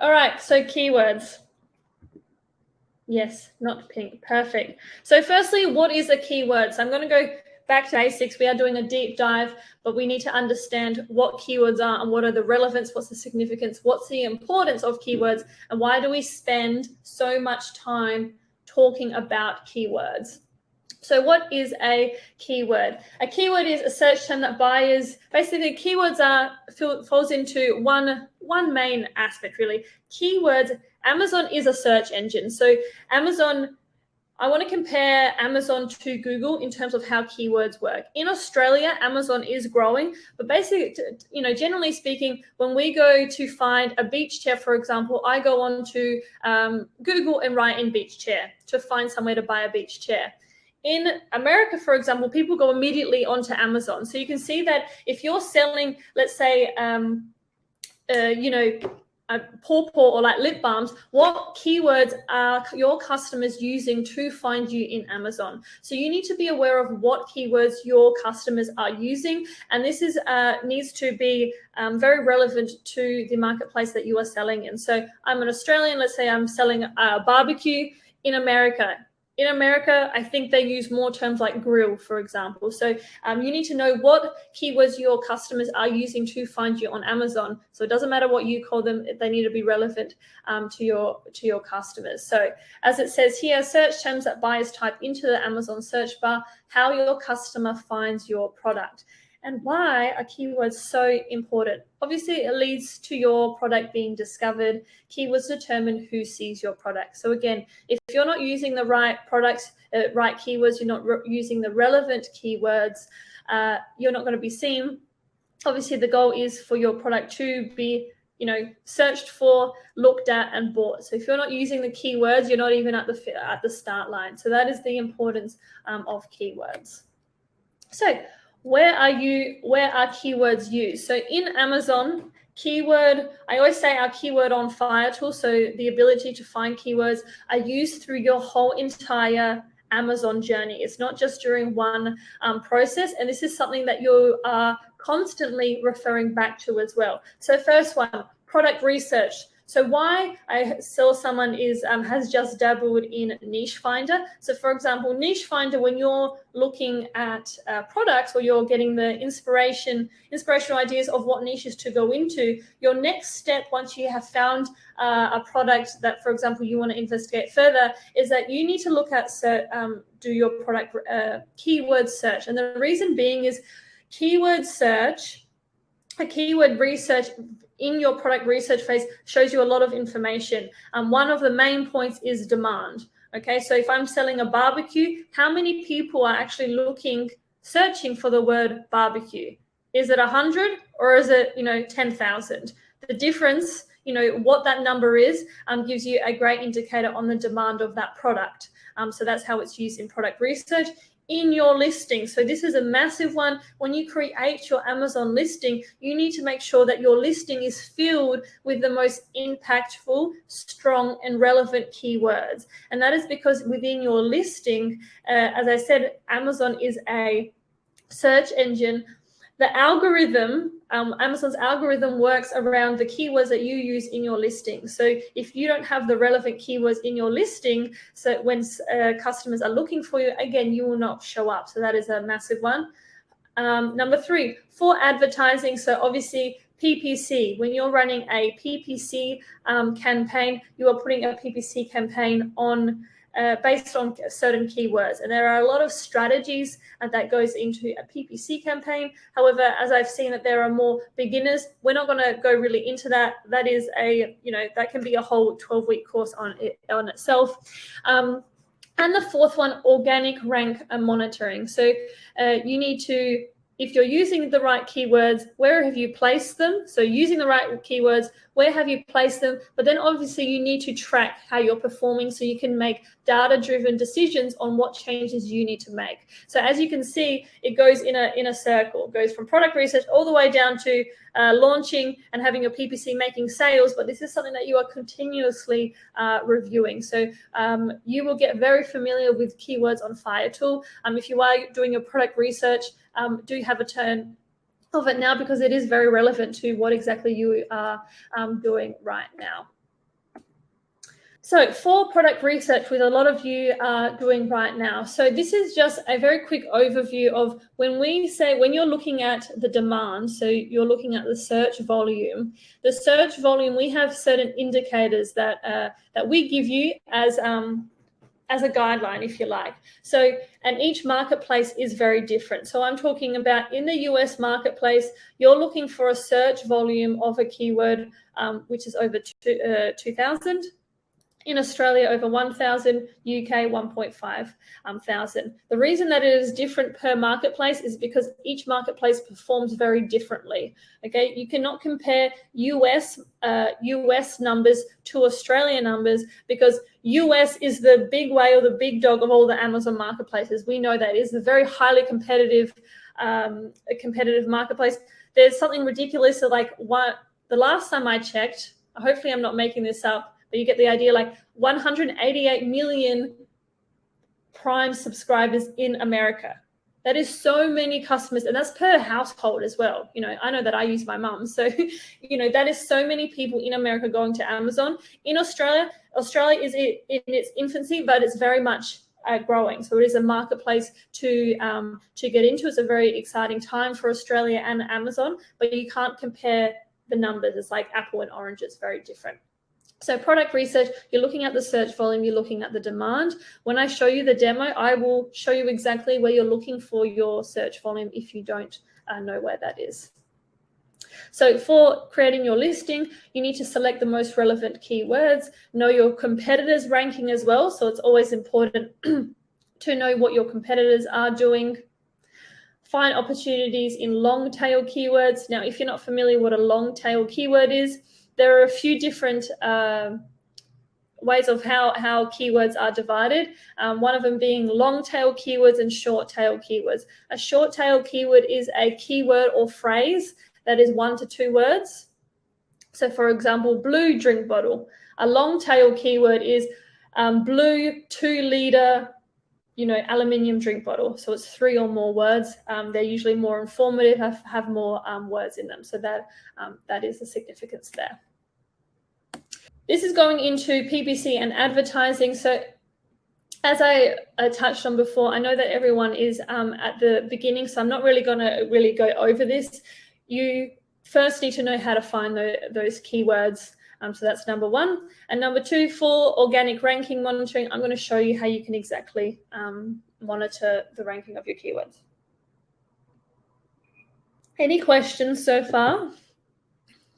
All right, so keywords. Yes, not pink. Perfect. So firstly, what is a keyword? So I'm going to go back to basics. We are doing a deep dive, but we need to understand what keywords are and what are the relevance, what's the significance, what's the importance of keywords, and why do we spend so much time talking about keywords. So what is a keyword? A keyword is a search term that buyers, basically keywords falls into one main aspect really. Keywords, Amazon is a search engine. So Amazon, I want to compare Amazon to Google in terms of how keywords work. In Australia, Amazon is growing, but basically, generally speaking, when we go to find a beach chair, for example, I go on to Google and write in beach chair to find somewhere to buy a beach chair. In America, for example, people go immediately onto Amazon. So you can see that if you're selling, let's say, a paw or like lip balms, what keywords are your customers using to find you in Amazon? So you need to be aware of what keywords your customers are using, and this is needs to be very relevant to the marketplace that you are selling in. So I'm an Australian, let's say I'm selling a barbecue in America. In America, I think they use more terms like grill, for example. So you need to know what keywords your customers are using to find you on Amazon. So it doesn't matter what you call them; they need to be relevant to your customers. So as it says here, search terms that buyers type into the Amazon search bar, how your customer finds your product. And why are keywords so important? Obviously, it leads to your product being discovered. Keywords determine who sees your product. So again, if you're not using the right products, right keywords, you're not using the relevant keywords, you're not going to be seen. Obviously, the goal is for your product to be searched for, looked at, and bought. So if you're not using the keywords, you're not even at the start line. So that is the importance of keywords. So where are keywords used? So in Amazon, keyword, I always say our keyword on fire tool, so the ability to find keywords, are used through your whole entire Amazon journey. It's not just during one process, and this is something that you are constantly referring back to as well. So first one, product research. So why I saw someone has just dabbled in Niche Finder. So for example, Niche Finder, when you're looking at products or you're getting the inspirational ideas of what niches to go into, your next step once you have found a product that, for example, you want to investigate further, is that you need to look at do your product keyword search. And the reason being is keyword search, a keyword research in your product research phase shows you a lot of information. One of the main points is demand. Okay, so if I'm selling a barbecue, how many people are actually searching for the word barbecue? Is it 100 or is it 10,000? The difference, what that number is, gives you a great indicator on the demand of that product. So that's how it's used in product research. In your listing, so this is a massive one. When you create your Amazon listing, you need to make sure that your listing is filled with the most impactful, strong, and relevant keywords. And that is because within your listing, as I said, Amazon is a search engine. The algorithm, Amazon's algorithm works around the keywords that you use in your listing. So if you don't have the relevant keywords in your listing, so when customers are looking for you, again, you will not show up. So that is a massive one. Number 3, for advertising. So obviously PPC, when you're running a PPC campaign, you are putting a PPC campaign on based on certain keywords. And there are a lot of strategies that goes into a PPC campaign. However, as I've seen that there are more beginners, we're not going to go really into that. That is that can be a whole 12-week course on itself. And the 4th one, organic rank monitoring. So you need to, if you're using the right keywords, where have you placed them? So using the right keywords, where have you placed them? But then obviously you need to track how you're performing so you can make data-driven decisions on what changes you need to make. So as you can see, it goes in a circle. It goes from product research all the way down to launching and having your PPC making sales. But this is something that you are continuously reviewing. So you will get very familiar with keywords on Fire Tool. If you are doing your product research, do have a turn of it now because it is very relevant to what exactly you are doing right now. So for product research, with a lot of you are doing right now. So this is just a very quick overview of when you're looking at the demand, so you're looking at the search volume. The search volume, we have certain indicators that we give you as a guideline, if you like. So, and each marketplace is very different. So I'm talking about in the US marketplace, you're looking for a search volume of a keyword, which is over 2,000. In Australia, over 1,000, UK 1.5 thousand. The reason that it is different per marketplace is because each marketplace performs very differently. Okay, you cannot compare US numbers to Australian numbers, because US is the big whale, the big dog of all the Amazon marketplaces. We know that it is a very highly competitive, marketplace. There's something ridiculous like the last time I checked. Hopefully, I'm not making this up. But you get the idea, like 188 million Prime subscribers in America. That is so many customers, and that's per household as well. I know that I use my mum. So, that is so many people in America going to Amazon. In Australia is in its infancy, but it's very much growing. So it is a marketplace to get into. It's a very exciting time for Australia and Amazon, but you can't compare the numbers. It's like apple and orange. It's very different. So product research, you're looking at the search volume, you're looking at the demand. When I show you the demo, I will show you exactly where you're looking for your search volume if you don't know where that is. So for creating your listing, you need to select the most relevant keywords, know your competitors' ranking as well. So it's always important to know what your competitors are doing. Find opportunities in long tail keywords. Now, if you're not familiar what a long tail keyword is, there are a few different ways of how keywords are divided. One of them being long tail keywords and short tail keywords. A short tail keyword is a keyword or phrase that is 1 to 2 words. So for example, blue drink bottle. A long tail keyword is blue 2-liter, aluminium drink bottle. So it's 3 or more words. They're usually more informative, have more words in them. So that is the significance there. This is going into PPC and advertising. So as I touched on before, I know that everyone is at the beginning, so I'm not really going to go over this. You first need to know how to find those keywords. So that's number 1. And number 2, for organic ranking monitoring, I'm going to show you how you can exactly monitor the ranking of your keywords. Any questions so far?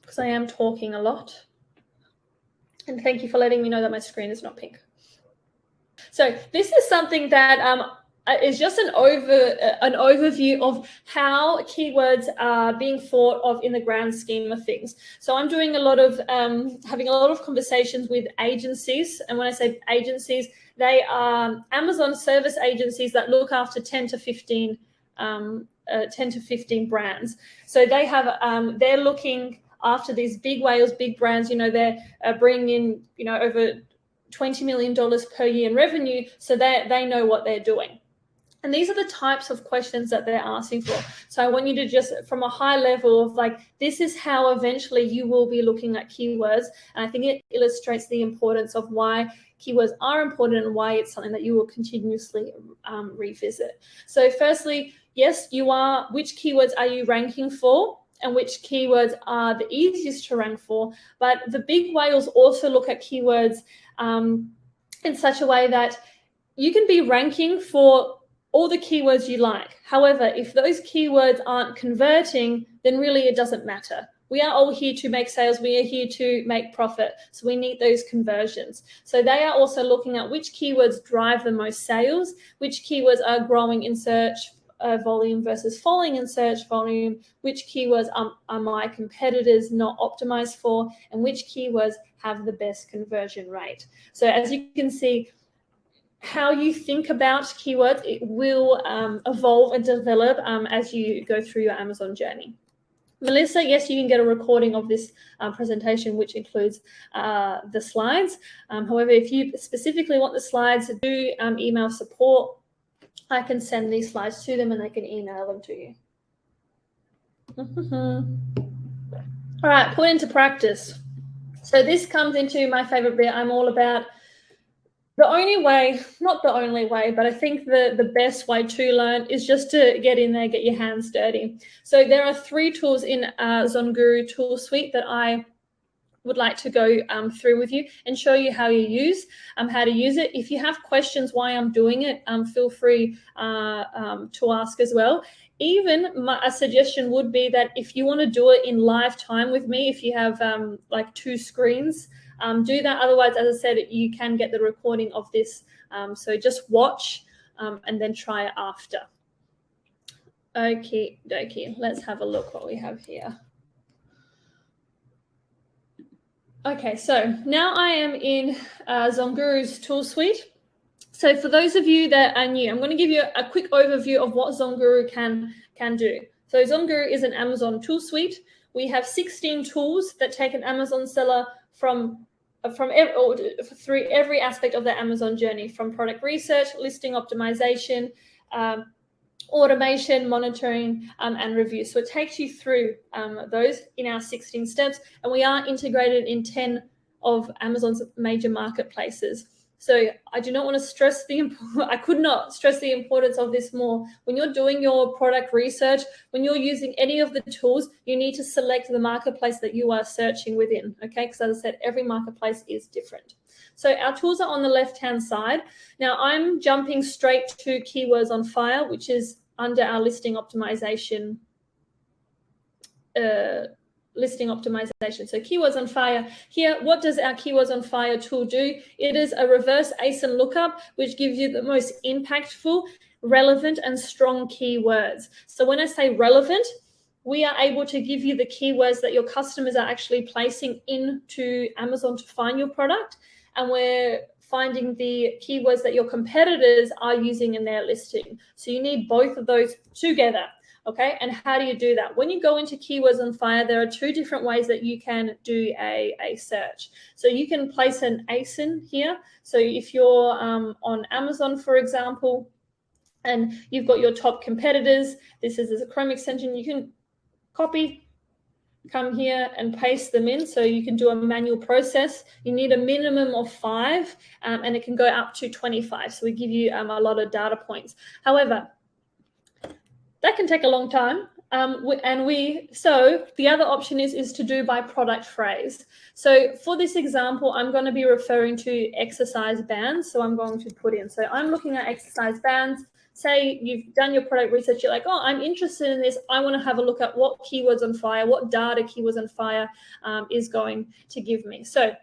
Because I am talking a lot. And thank you for letting me know that my screen is not pink. So this is something that is just an overview of how keywords are being thought of in the grand scheme of things. So I'm doing a lot of having a lot of conversations with agencies, and when I say agencies, they are Amazon service agencies that look after 10 to 15 brands. So they have they're looking after these big whales, big brands. They're bringing in over $20 million per year in revenue, so they know what they're doing. And these are the types of questions that they're asking for. So I want you to just, from a high level of this is how eventually you will be looking at keywords. And I think it illustrates the importance of why keywords are important and why it's something that you will continuously revisit. So firstly, yes, which keywords are you ranking for? And which keywords are the easiest to rank for. But the big whales also look at keywords in such a way that you can be ranking for all the keywords you like. However, if those keywords aren't converting, then really it doesn't matter. We are all here to make sales. We are here to make profit. So we need those conversions. So they are also looking at which keywords drive the most sales, which keywords are growing in search volume versus falling in search volume, which keywords are my competitors not optimized for, and which keywords have the best conversion rate. So as you can see, how you think about keywords, it will evolve and develop as you go through your Amazon journey. Melissa, yes, you can get a recording of this presentation, which includes the slides. However, if you specifically want the slides, do email support. I can send these slides to them and they can email them to you. All right, put into practice. So this comes into my favorite bit. I'm all about The only way, not the only way, but I think the best way to learn is just to get in there, get your hands dirty. So there are 3 tools in ZonGuru tool suite that I would like to go through with you and show you how to use it. If you have questions why I'm doing it, feel free to ask as well. Even a suggestion would be that if you want to do it in live time with me, if you have like 2 screens, do that. Otherwise, as I said, you can get the recording of this. So just watch and then try it after. Okay, let's have a look what we have here. Okay, so now I am in ZonGuru's tool suite. So for those of you that are new, I'm going to give you a quick overview of what ZonGuru can do. So ZonGuru is an Amazon tool suite. We have 16 tools that take an Amazon seller through every aspect of the Amazon journey, from product research, listing optimization, automation, monitoring, and review. So it takes you through those in our 16 steps, and we are integrated in 10 of Amazon's major marketplaces. So I do not want to stress I could not stress the importance of this more. When you're doing your product research, when you're using any of the tools, you need to select the marketplace that you are searching within, okay? Because as I said, every marketplace is different. So our tools are on the left-hand side. Now I'm jumping straight to Keywords on Fire, which is under our listing optimization. So Keywords on Fire here, what does our Keywords on Fire tool do? It is a reverse ASIN lookup, which gives you the most impactful, relevant, and strong keywords. So when I say relevant, we are able to give you the keywords that your customers are actually placing into Amazon to find your product, and we're finding the keywords that your competitors are using in their listing. So you need both of those together, okay? And how do you do that? When you go into Keywords on Fire, there are 2 different ways that you can do a search. So you can place an ASIN here. So if you're on Amazon, for example, and you've got your top competitors, this is a Chrome extension, you can copy, come here and paste them in. So you can do a manual process. You need a minimum of 5 and it can go up to 25. So we give you a lot of data points. However, that can take a long time. So the other option is to do by product phrase. So for this example, I'm going to be referring to exercise bands. So I'm going to put in, so I'm looking at exercise bands. Say you've done your product research, you're like, oh, I'm interested in this. I want to have a look at what Keywords on Fire, what data Keywords on Fire is going to give me. So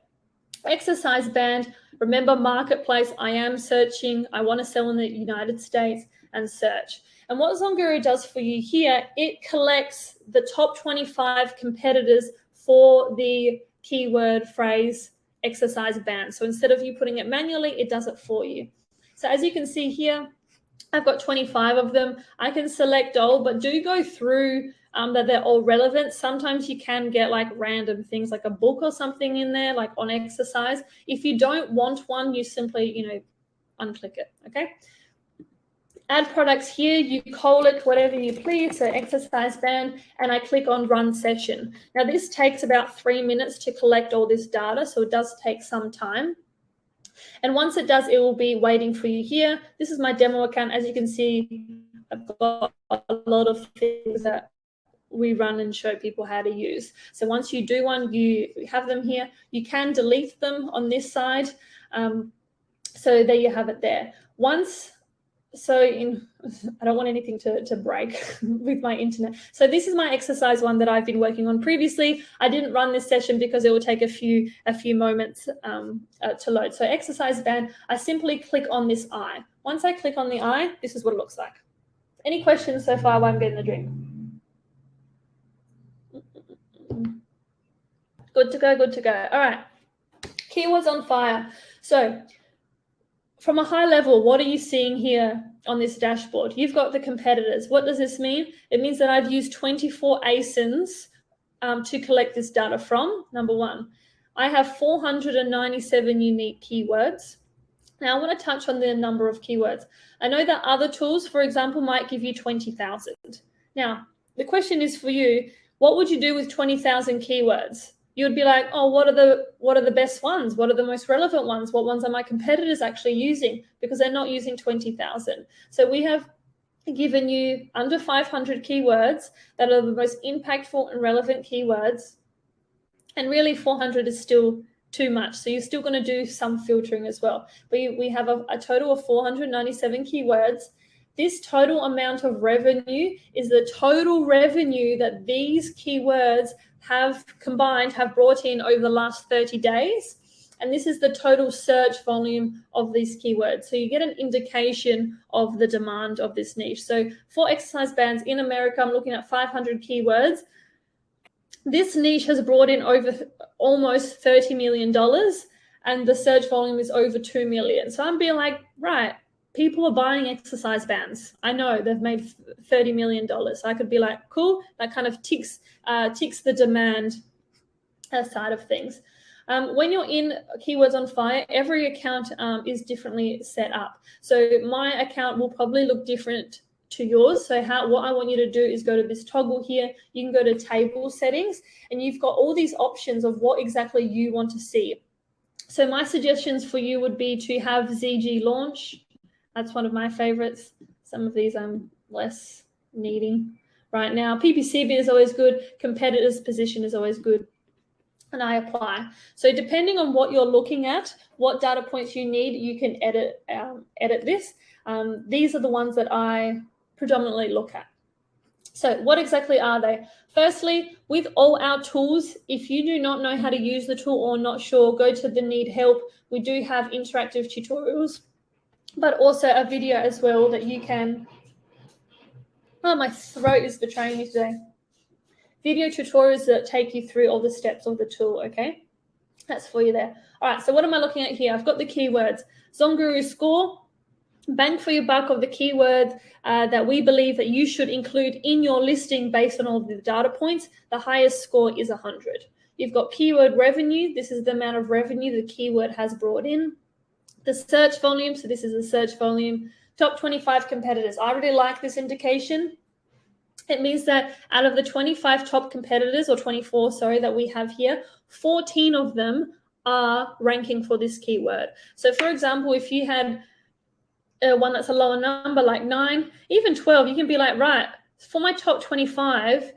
exercise band, remember marketplace, I am searching, I want to sell in the United States, and search. And what ZonGuru does for you here, it collects the top 25 competitors for the keyword phrase exercise band. So instead of you putting it manually, it does it for you. So as you can see here, I've got 25 of them. I can select all, but do go through that they're all relevant. Sometimes you can get like random things like a book or something in there, like on exercise. If you don't want one, you simply, unclick it, okay? Add products here, you call it whatever you please, so exercise band, and I click on run session. Now this takes about 3 minutes to collect all this data, so it does take some time. And once it does, it will be waiting for you here. This is my demo account. As you can see, I've got a lot of things that we run and show people how to use. So once you do one, you have them here. You can delete them on this side. So there you have it there. I don't want anything to break with my internet. So this is my exercise one that I've been working on previously. I didn't run this session because it will take a few moments to load. So exercise band, I simply click on this eye. Once I click on the eye, this is what it looks like. Any questions so far while I'm getting the drink? Good to go, good to go. All right, Keywords on Fire. So from a high level, what are you seeing here on this dashboard? You've got the competitors. What does this mean? It means that I've used 24 ASINs to collect this data from, number one. I have 497 unique keywords. Now I want to touch on the number of keywords. I know that other tools, for example, might give you 20,000. Now, the question is for you, what would you do with 20,000 keywords? you'd be like, oh, what are the best ones? What are the most relevant ones? What ones are my competitors actually using? Because they're not using 20,000. So we have given you under 500 keywords that are the most impactful and relevant keywords. And really 400 is still too much. So you're still going to do some filtering as well. But we have a total of 497 keywords. This total amount of revenue is the total revenue that these keywords have brought in over the last 30 days. And this is the total search volume of these keywords. So you get an indication of the demand of this niche. So for exercise bands in America, I'm looking at 500 keywords. This niche has brought in over almost $30 million, and the search volume is over 2 million. So I'm being like, right, people are buying exercise bands. I know they've made $30 million. So I could be like, cool, that kind of ticks the demand side of things. When you're in Keywords on Fire, every account is differently set up. So my account will probably look different to yours. So what I want you to do is go to this toggle here. You can go to table settings, and you've got all these options of what exactly you want to see. So my suggestions for you would be to have ZG launch. That's one of my favorites. Some of these I'm less needing right now. PPC bid is always good. Competitors position is always good. And I apply. So depending on what you're looking at, what data points you need, you can edit this. These are the ones that I predominantly look at. So what exactly are they? Firstly, with all our tools, if you do not know how to use the tool or not sure, go to the need help. We do have interactive tutorials, but also a video as well that you can, oh, my throat is betraying me today. Video tutorials that take you through all the steps of the tool, okay? That's for you there. All right, so what am I looking at here? I've got the keywords. ZonGuru score, bang for your buck of the keywords that we believe that you should include in your listing based on all the data points. The highest score is 100. You've got keyword revenue. This is the amount of revenue the keyword has brought in. The search volume, so this is the search volume. Top 25 competitors. I really like this indication. It means that out of the 25 top competitors, or 24, sorry, that we have here, 14 of them are ranking for this keyword. So for example, if you had one that's a lower number, like 9, even 12, you can be like, right, for my top 25,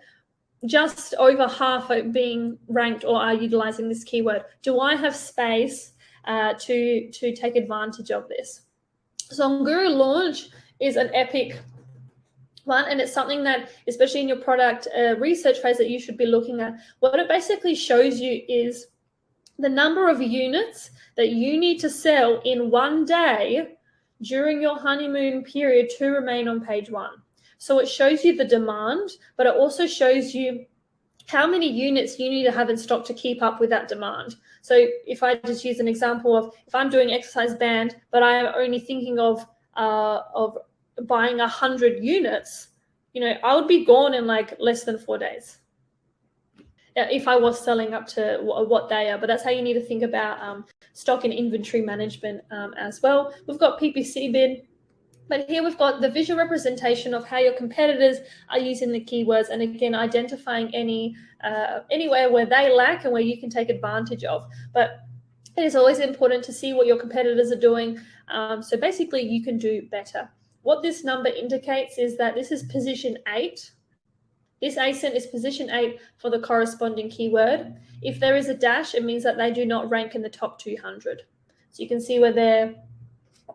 just over half are being ranked or are utilizing this keyword. Do I have space to take advantage of this? ZonGuru launch is an epic one, and it's something that, especially in your product research phase, that you should be looking at. What it basically shows you is the number of units that you need to sell in one day during your honeymoon period to remain on page 1. So it shows you the demand, but it also shows you how many units you need to have in stock to keep up with that demand. So if I just use an example of, if I'm doing exercise band, but I am only thinking of buying 100 units, I would be gone in like less than 4 days if I was selling up to what they are. But that's how you need to think about stock and inventory management as well. We've got PPC bid, but here we've got the visual representation of how your competitors are using the keywords, and again, identifying anywhere where they lack and where you can take advantage of. But it is always important to see what your competitors are doing, so basically you can do better. What this number indicates is that this is position 8. This ASIN is position 8 for the corresponding keyword. If there is a dash, it means that they do not rank in the top 200. So you can see where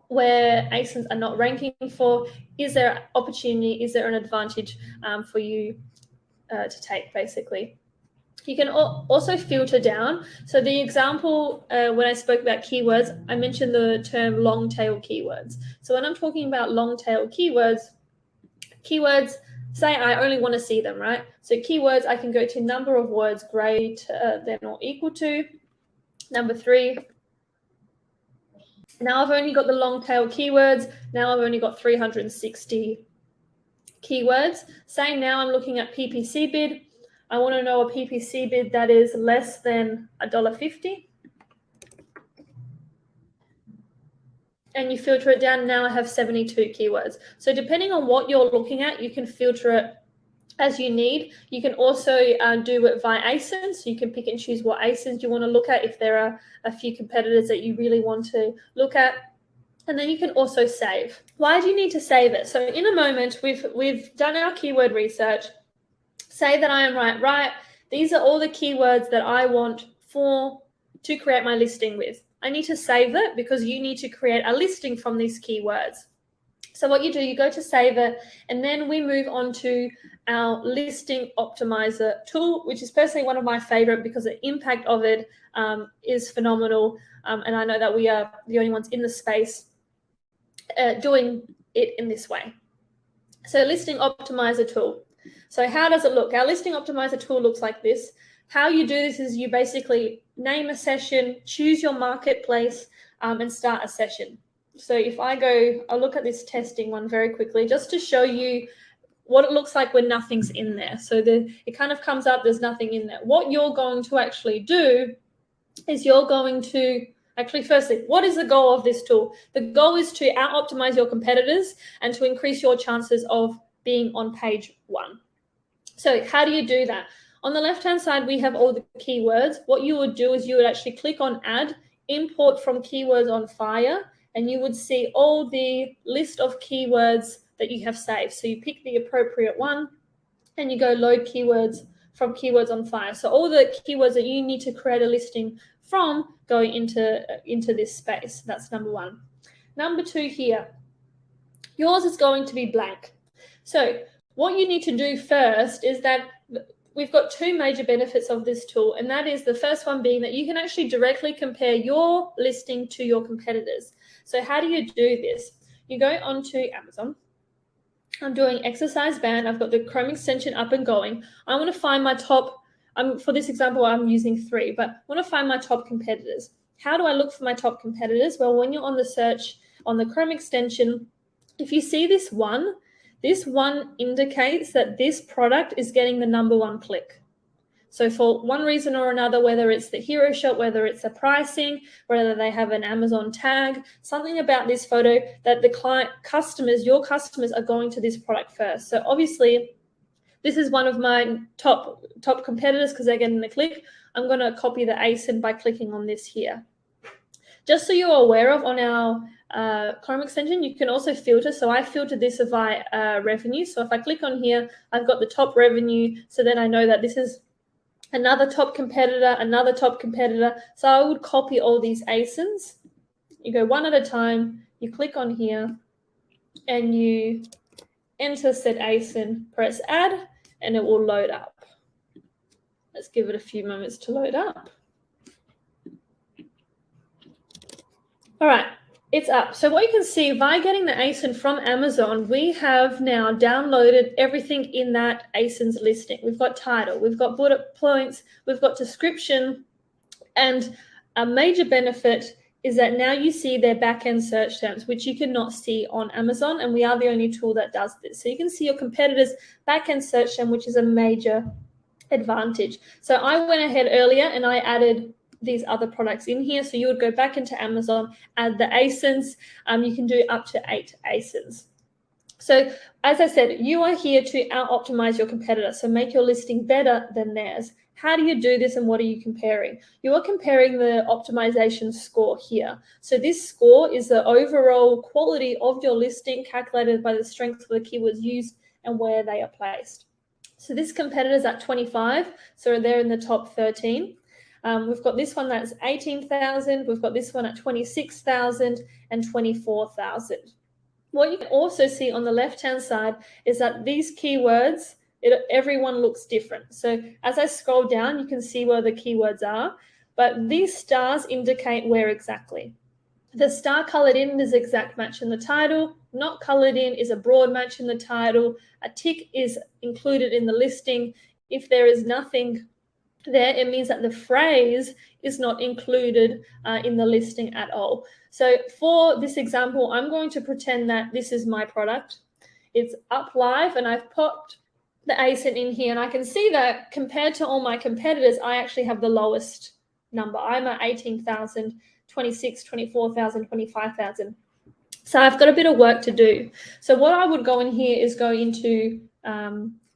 ASINs are not ranking for. Is there opportunity? Is there an advantage for you to take, basically? You can also filter down. So the example, when I spoke about keywords, I mentioned the term long tail keywords. So when I'm talking about long tail keywords, say I only want to see them, right? So keywords, I can go to number of words greater than or equal to. Number 3. Now I've only got the long tail keywords. Now I've only got 360 keywords. Say now I'm looking at PPC bid. I want to know a PPC bid that is less than $1.50. And you filter it down. Now I have 72 keywords. So depending on what you're looking at, you can filter it as you need. You can also do it via ASIN, so you can pick and choose what ASINs you want to look at if there are a few competitors that you really want to look at. And then you can also save. Why do you need to save it? So in a moment, we've done our keyword research. Say that I am right. These are all the keywords that I want to create my listing with. I need to save it because you need to create a listing from these keywords. So what you do, you go to save it, and then we move on to our listing optimizer tool, which is personally one of my favorite because the impact of it is phenomenal. And I know that we are the only ones in the space doing it in this way. So listing optimizer tool. So how does it look? Our listing optimizer tool looks like this. How you do this is you basically name a session, choose your marketplace, and start a session. So if I'll look at this testing one very quickly, just to show you what it looks like when nothing's in there. So it kind of comes up, there's nothing in there. What you're going to actually do is you're going to firstly, what is the goal of this tool? The goal is to out-optimize your competitors and to increase your chances of being on page 1. So how do you do that? On the left-hand side, we have all the keywords. What you would do is you would actually click on Add, Import from Keywords on Fire, and you would see all the list of keywords that you have saved. So you pick the appropriate one, and you go Load Keywords from Keywords on Fire. So all the keywords that you need to create a listing from go into this space. That's number 1. Number 2 here, yours is going to be blank. So what you need to do first is that we've got 2 major benefits of this tool, and that is the first one being that you can actually directly compare your listing to your competitors. So how do you do this? You go onto Amazon. I'm doing exercise band. I've got the Chrome extension up and going. I want to find my top, for this example, I'm using 3, but I want to find my top competitors. How do I look for my top competitors? Well, when you're on the search on the Chrome extension, if you see this one indicates that this product is getting the number 1 click. So for one reason or another, whether it's the hero shot, whether it's the pricing, whether they have an Amazon tag, something about this photo that the your customers are going to this product first. So obviously, this is one of my top competitors because they're getting the click. I'm going to copy the ASIN by clicking on this here. Just so you're aware of, on our Chrome extension, you can also filter. So I filtered this via revenue. So if I click on here, I've got the top revenue. So then I know that this is another top competitor, another top competitor. So I would copy all these ASINs. You go one at a time, you click on here, and you enter said ASIN, press add, and it will load up. Let's give it a few moments to load up. All right, it's up. So what you can see, by getting the ASIN from Amazon, we have now downloaded everything in that ASIN's listing. We've got title, we've got bullet points, we've got description, and a major benefit is that now you see their back-end search terms, which you cannot see on Amazon, and we are the only tool that does this. So you can see your competitors' back-end search term, which is a major advantage. So I went ahead earlier and I added these other products in here. So you would go back into Amazon, add the ASINs. You can do up to 8 ASINs. So as I said, you are here to out-optimize your competitor, so make your listing better than theirs. How do you do this and what are you comparing? You are comparing the optimization score here. So this score is the overall quality of your listing calculated by the strength of the keywords used and where they are placed. So this competitor is at 25, so they're in the top 13. We've got this one that's 18,000. We've got this one at 26,000 and 24,000. What you can also see on the left-hand side is that these keywords, everyone looks different. So as I scroll down, you can see where the keywords are, but these stars indicate where exactly. The star colored in is exact match in the title. Not colored in is a broad match in the title. A tick is included in the listing. If there is nothing there, it means that the phrase is not included in the listing at all. So for this example, I'm going to pretend that this is my product. It's up live and I've popped the ASIN in here, and I can see that compared to all my competitors, I actually have the lowest number. I'm at 18,000, 26, 24,000, 25,000. So I've got a bit of work to do. So what I would go in here is go into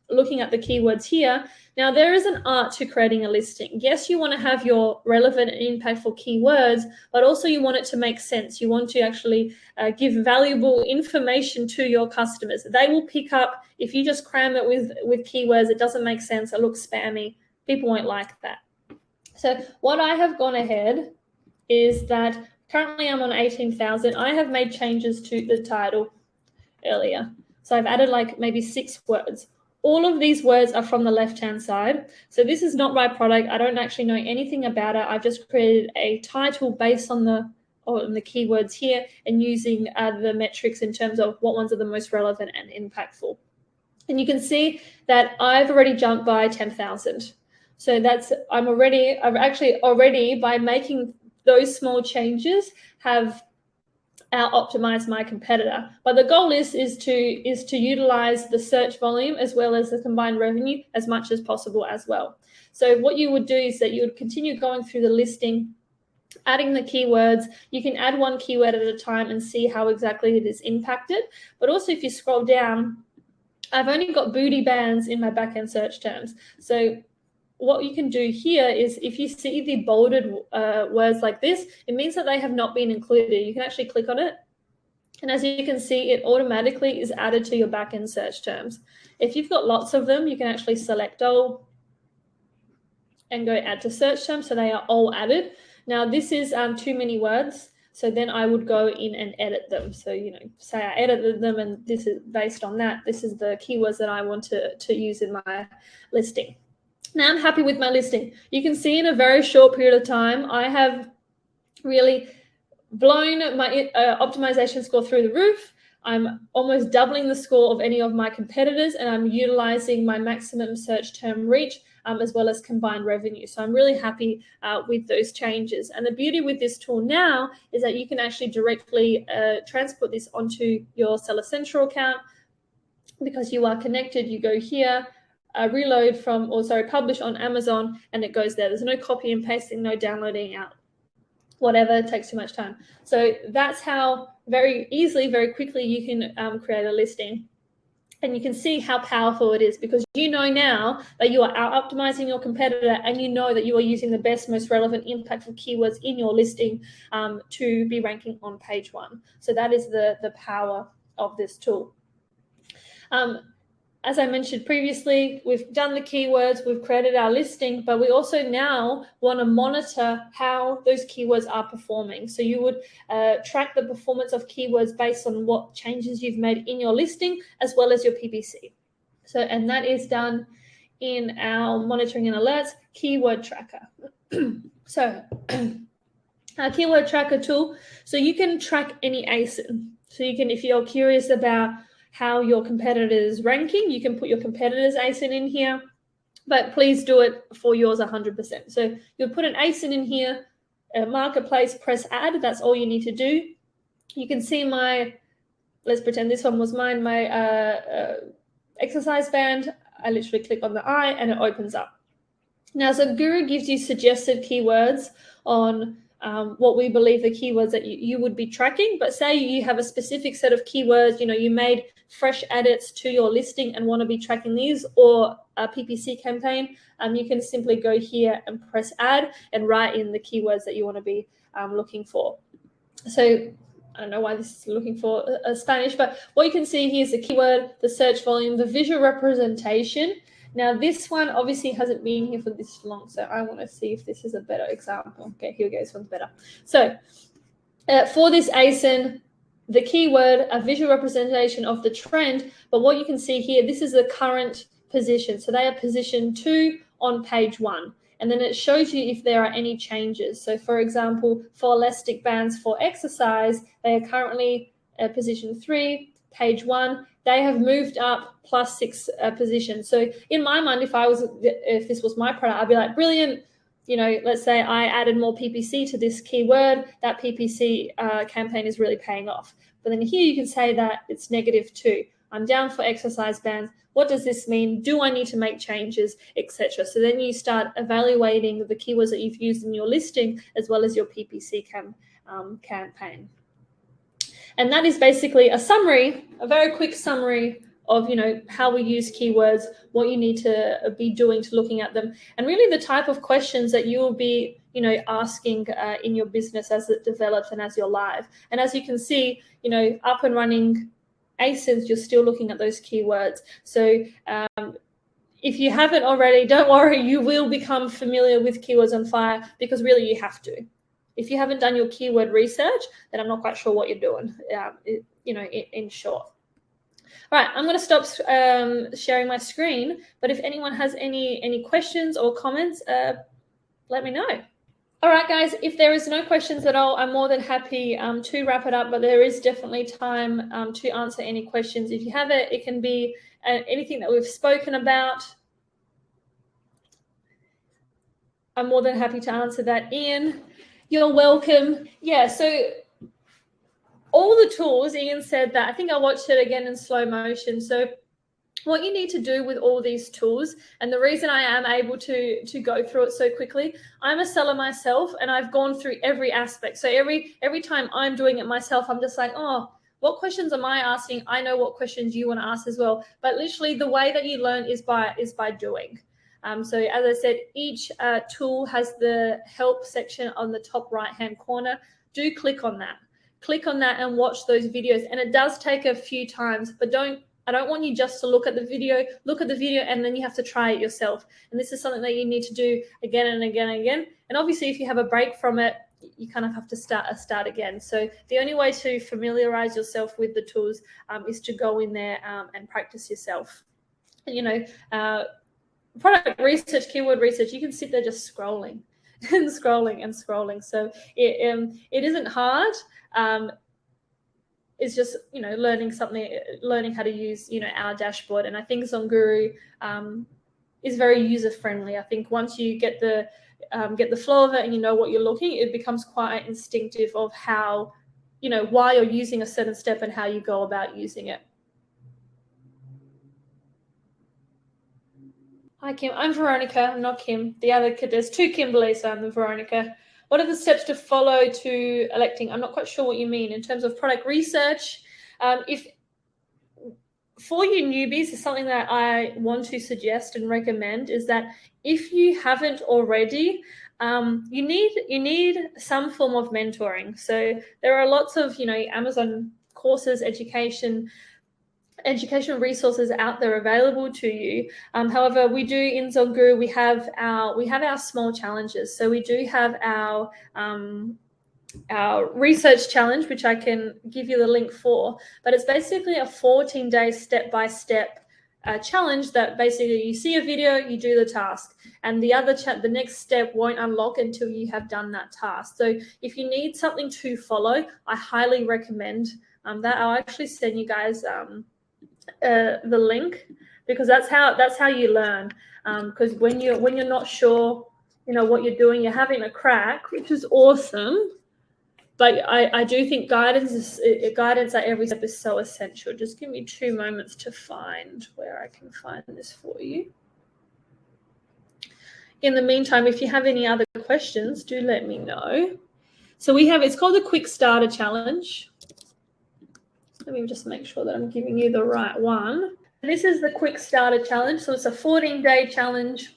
looking at the keywords here. Now, there is an art to creating a listing. Yes, you want to have your relevant and impactful keywords, but also you want it to make sense. You want to actually give valuable information to your customers. They will pick up, if you just cram it with keywords, it doesn't make sense, it looks spammy, people won't like that. So what I have gone ahead is that currently I'm on 18,000. I have made changes to the title earlier. So I've added like maybe 6 words. All of these words are from the left-hand side. So this is not my product. I don't actually know anything about it. I've just created a title based on the keywords here and using the metrics in terms of what ones are the most relevant and impactful. And you can see that I've already jumped by 10,000. So I've actually already, by making those small changes, have out-optimized my competitor. But the goal is to utilize the search volume as well as the combined revenue as much as possible as well. So what you would do is that you would continue going through the listing, adding the keywords. You can add 1 keyword at a time and see how exactly it is impacted. But also if you scroll down, I've only got booty bands in my backend search terms. So what you can do here is, if you see the bolded words like this, it means that they have not been included. You can actually click on it, and as you can see, it automatically is added to your backend search terms. If you've got lots of them, you can actually select all and go add to search terms, so they are all added. Now this is too many words, so then I would go in and edit them. So, say I edited them, and this is based on that. This is the keywords that I want to use in my listing. Now I'm happy with my listing. You can see in a very short period of time, I have really blown my optimization score through the roof. I'm almost doubling the score of any of my competitors, and I'm utilizing my maximum search term reach as well as combined revenue. So I'm really happy with those changes. And the beauty with this tool now is that you can actually directly transport this onto your Seller Central account. Because you are connected, you go here, reload publish on Amazon, and it goes there. There's no copy and pasting, no downloading out, whatever, it takes too much time. So that's how very easily, very quickly you can create a listing. And you can see how powerful it is, because you know now that you are out-optimizing your competitor, and you know that you are using the best, most relevant, impactful keywords in your listing to be ranking on page 1. So that is the power of this tool. As I mentioned previously, we've done the keywords, we've created our listing, but we also now want to monitor how those keywords are performing. So you would track the performance of keywords based on what changes you've made in your listing, as well as your PPC. So, and that is done in our monitoring and alerts keyword tracker. So our keyword tracker tool, so you can track any ASIN. So you can, if you're curious about how your competitor is ranking, you can put your competitor's ASIN in here, but please do it for yours 100%. So you'll put an ASIN in here, a marketplace, press add. That's all you need to do. You can see let's pretend this one was mine, my exercise band. I literally click on the eye and it opens up. Now, ZonGuru gives you suggested keywords on what we believe the keywords that you would be tracking. But say you have a specific set of keywords, you made fresh edits to your listing and want to be tracking these, or a PPC campaign, you can simply go here and press add and write in the keywords that you want to be looking for. So I don't know why this is looking for Spanish, but what you can see here is the keyword, the search volume, the visual representation. Now, this one obviously hasn't been here for this long, so I want to see if this is a better example. Okay, here we go. This one's better. So for this ASIN, the keyword, a visual representation of the trend, but what you can see here, this is the current position. So they are position 2 on page 1. And then it shows you if there are any changes. So for example, for elastic bands for exercise, they are currently position 3, page 1. They have moved up +6 positions. So in my mind, if this was my product, I'd be like, brilliant. Let's say I added more PPC to this keyword. That PPC campaign is really paying off. But then here you can say that it's -2. I'm down for exercise bands. What does this mean? Do I need to make changes, etc.? So then you start evaluating the keywords that you've used in your listing, as well as your PPC campaign. And that is basically a summary, a very quick summary of, you know, how we use keywords, what you need to be doing to looking at them, and really the type of questions that you will be, you know, asking in your business as it develops and as you're live. And as you can see, you know, up and running ASINs, you're still looking at those keywords. So if you haven't already, don't worry, you will become familiar with Keywords on Fire, because really you have to. If you haven't done your keyword research, then I'm not quite sure what you're doing, you know, in short. All right, I'm going to stop sharing my screen, but if anyone has any questions or comments, let me know. All right, guys, if there is no questions at all, I'm more than happy to wrap it up, but there is definitely time to answer any questions. If you have it, it can be anything that we've spoken about. I'm more than happy to answer that. Ian, you're welcome. Yeah, so all the tools, Ian said that. I think I watched it again in slow motion. So what you need to do with all these tools, and the reason I am able to go through it so quickly, I'm a seller myself, and I've gone through every aspect. So every time I'm doing it myself, I'm just like, oh, what questions am I asking? I know what questions you want to ask as well. But literally the way that you learn is by doing. So as I said, each tool has the help section on the top right-hand corner. Do click on that. Click on that and watch those videos. And it does take a few times, but I don't want you just to look at the video, and then you have to try it yourself. And this is something that you need to do again and again and again. And obviously, if you have a break from it, you kind of have to start again. So the only way to familiarize yourself with the tools is to go in there and practice yourself. And, you know, product research, keyword research, you can sit there just scrolling and scrolling and scrolling. So it isn't hard. It's just, you know, learning how to use, you know, our dashboard. And I think ZonGuru is very user friendly. I think once you get the flow of it and you know what you're looking, it becomes quite instinctive of how, you know, why you're using a certain step and how you go about using it. Hi, Kim. I'm Veronica. I'm not Kim. There's two Kimberleys, so I'm the Veronica. What are the steps to follow to electing? I'm not quite sure what you mean in terms of product research. If for you newbies, is something that I want to suggest and recommend is that if you haven't already, you need some form of mentoring. So there are lots of, you know, Amazon courses, educational resources out there available to you. However, we do in ZonGuru, we have our small challenges. So we do have our research challenge, which I can give you the link for, but it's basically a 14-day step-by-step challenge that basically you see a video, you do the task, and the next step won't unlock until you have done that task. So if you need something to follow, I highly recommend that. I'll actually send you guys the link, because that's how you learn. Because when you're not sure, you know, what you're doing, you're having a crack, which is awesome. But I do think guidance at every step is so essential. Just give me 2 moments to find where I can find this for you. In the meantime, if you have any other questions, do let me know. So it's called the Quick Starter Challenge. Let me just make sure that I'm giving you the right one. And this is the Quick Starter Challenge. So it's a 14-day challenge.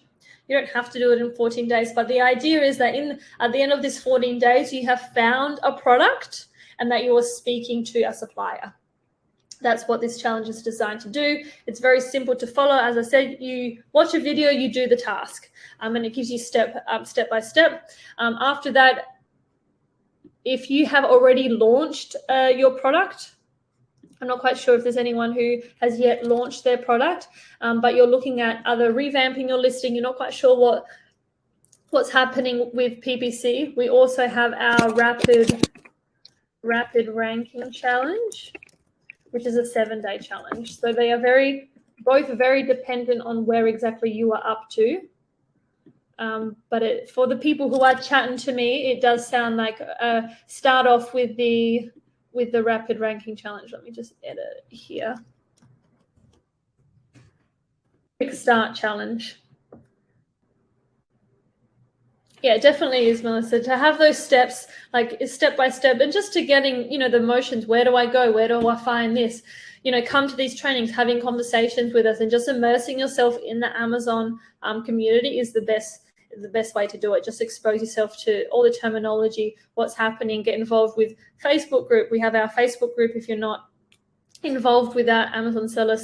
You don't have to do it in 14 days, but the idea is that at the end of this 14 days, you have found a product and that you are speaking to a supplier. That's what this challenge is designed to do. It's very simple to follow. As I said, you watch a video, you do the task, and it gives you step by step. After that, if you have already launched your product, I'm not quite sure if there's anyone who has yet launched their product, but you're looking at either revamping your listing, you're not quite sure what's happening with PPC. We also have our rapid ranking challenge, which is a 7-day challenge. So they are both very dependent on where exactly you are up to. But for the people who are chatting to me, it does sound like start off with the rapid ranking challenge. Let me just edit here. Quick start challenge. Yeah, it definitely is, Melissa, to have those steps, like step by step, and just to getting, the motions. Where do I go? Where do I find this? Come to these trainings, having conversations with us, and just immersing yourself in the Amazon community is the best way to do it. Just expose yourself to all the terminology, what's happening, get involved with Facebook group. We have our Facebook group. If you're not involved with our Amazon Seller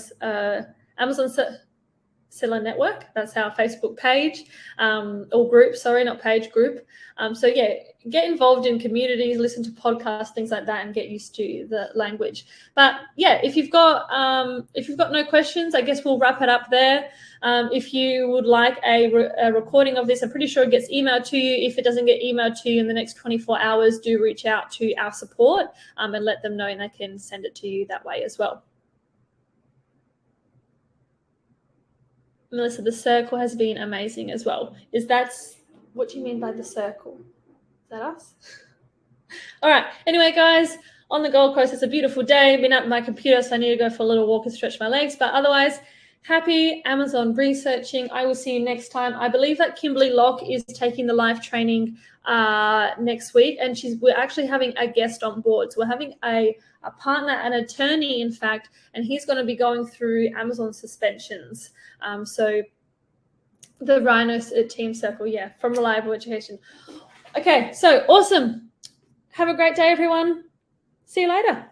Network, that's our Facebook page, or group, sorry, not page, group. So yeah, get involved in communities, listen to podcasts, things like that, and get used to the language. But yeah, if you've got no questions, I guess we'll wrap it up there. If you would like a recording of this, I'm pretty sure it gets emailed to you. If it doesn't get emailed to you in the next 24 hours, do reach out to our support and let them know, and they can send it to you that way as well. Melissa, the circle has been amazing as well. What do you mean by the circle? Is that us? All right. Anyway, guys, on the Gold Coast, it's a beautiful day. I've been at my computer, so I need to go for a little walk and stretch my legs. But otherwise, happy Amazon researching. I will see you next time. I believe that Kimberly Locke is taking the live training next week, and we're actually having a guest on board. So we're having a partner, an attorney, in fact, and he's going to be going through Amazon suspensions. So the Rhino Team Circle, yeah, from Reliable Education. Okay, so awesome. Have a great day, everyone. See you later.